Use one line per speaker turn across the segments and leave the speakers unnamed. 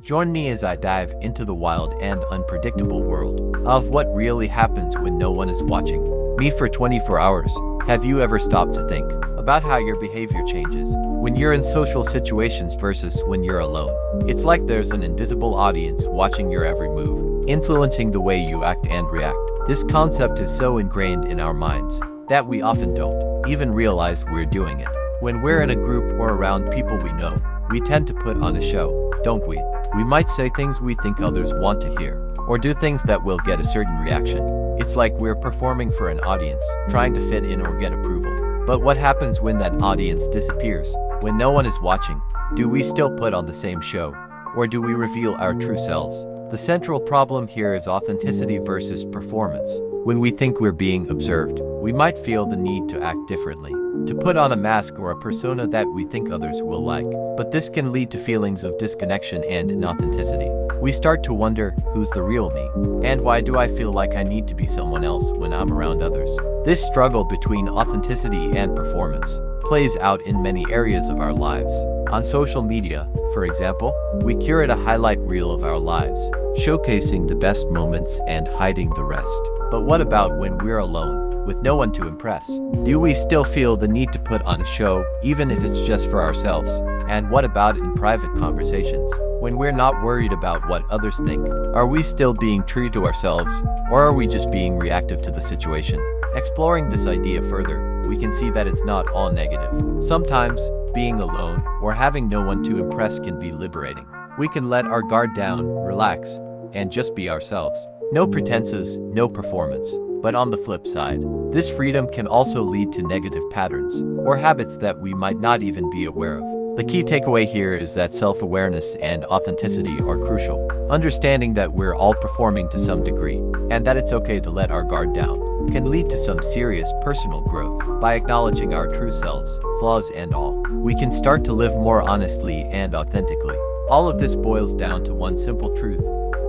Join me as I dive into the wild and unpredictable world of what really happens when no one is watching me for 24 hours. Have you ever stopped to think about how your behavior changes when you're in social situations versus when you're alone? It's like there's an invisible audience watching your every move, influencing the way you act and react. This concept is so ingrained in our minds that we often don't even realize we're doing it. When we're in a group or around people we know, we tend to put on a show, don't we? We might say things we think others want to hear, or do things that will get a certain reaction. It's like we're performing for an audience, trying to fit in or get approval. But what happens when that audience disappears? When no one is watching, do we still put on the same show? Or do we reveal our true selves? The central problem here is authenticity versus performance. When we think we're being observed, we might feel the need to act differently, to put on a mask or a persona that we think others will like. But this can lead to feelings of disconnection and inauthenticity. We start to wonder, who's the real me? And why do I feel like I need to be someone else when I'm around others? This struggle between authenticity and performance plays out in many areas of our lives. On social media, for example, we curate a highlight reel of our lives, showcasing the best moments and hiding the rest. But what about when we're alone, with no one to impress? Do we still feel the need to put on a show, even if it's just for ourselves? And what about in private conversations, when we're not worried about what others think? Are we still being true to ourselves, or are we just being reactive to the situation? Exploring this idea further, we can see that it's not all negative. Sometimes, being alone or having no one to impress can be liberating. We can let our guard down, relax, and just be ourselves. No pretenses, no performance. But on the flip side, this freedom can also lead to negative patterns or habits that we might not even be aware of. The key takeaway here is that self-awareness and authenticity are crucial. Understanding that we're all performing to some degree, and that it's okay to let our guard down, can lead to some serious personal growth. By acknowledging our true selves, flaws and all, we can start to live more honestly and authentically. All of this boils down to one simple truth: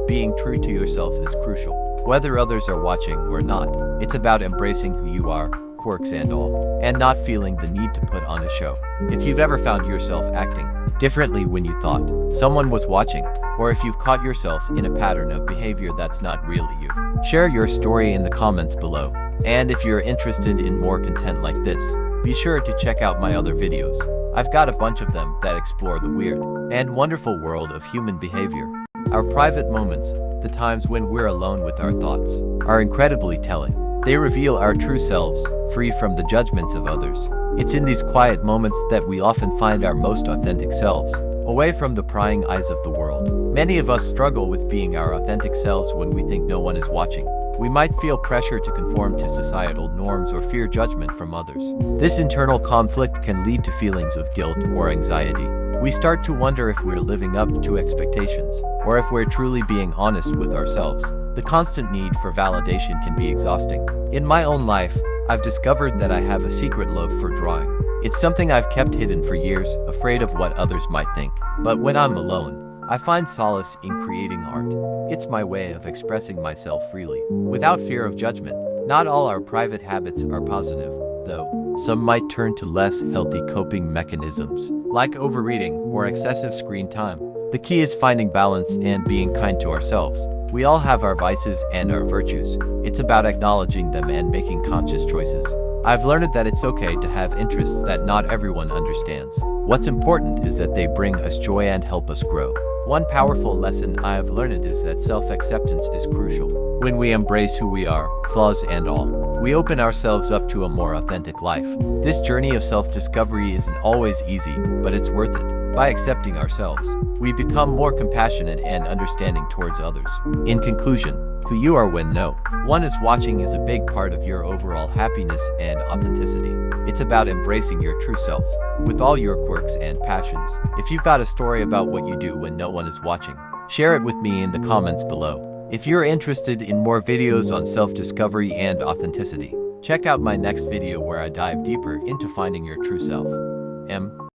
being true to yourself is crucial. Whether others are watching or not, it's about embracing who you are, quirks and all, and not feeling the need to put on a show. If you've ever found yourself acting differently when you thought someone was watching, or if you've caught yourself in a pattern of behavior that's not really you, share your story in the comments below. And if you're interested in more content like this, be sure to check out my other videos. I've got a bunch of them that explore the weird and wonderful world of human behavior. Our private moments, the times when we're alone with our thoughts, are incredibly telling. They reveal our true selves, free from the judgments of others. It's in these quiet moments that we often find our most authentic selves, away from the prying eyes of the world. Many of us struggle with being our authentic selves when we think no one is watching. We might feel pressure to conform to societal norms or fear judgment from others. This internal conflict can lead to feelings of guilt or anxiety. We start to wonder if we're living up to expectations, or if we're truly being honest with ourselves. The constant need for validation can be exhausting. In my own life, I've discovered that I have a secret love for drawing. It's something I've kept hidden for years, afraid of what others might think. But when I'm alone, I find solace in creating art. It's my way of expressing myself freely, without fear of judgment. Not all our private habits are positive, though. Some might turn to less healthy coping mechanisms, like overeating or excessive screen time. The key is finding balance and being kind to ourselves. We all have our vices and our virtues. It's about acknowledging them and making conscious choices. I've learned that it's okay to have interests that not everyone understands. What's important is that they bring us joy and help us grow. One powerful lesson I have learned is that self-acceptance is crucial. When we embrace who we are, flaws and all, we open ourselves up to a more authentic life. This journey of self-discovery isn't always easy, but it's worth it. By accepting ourselves, we become more compassionate and understanding towards others. In conclusion, who you are when no one is watching is a big part of your overall happiness and authenticity. It's about embracing your true self, with all your quirks and passions. If you've got a story about what you do when no one is watching, share it with me in the comments below. If you're interested in more videos on self-discovery and authenticity, check out my next video where I dive deeper into finding your true self.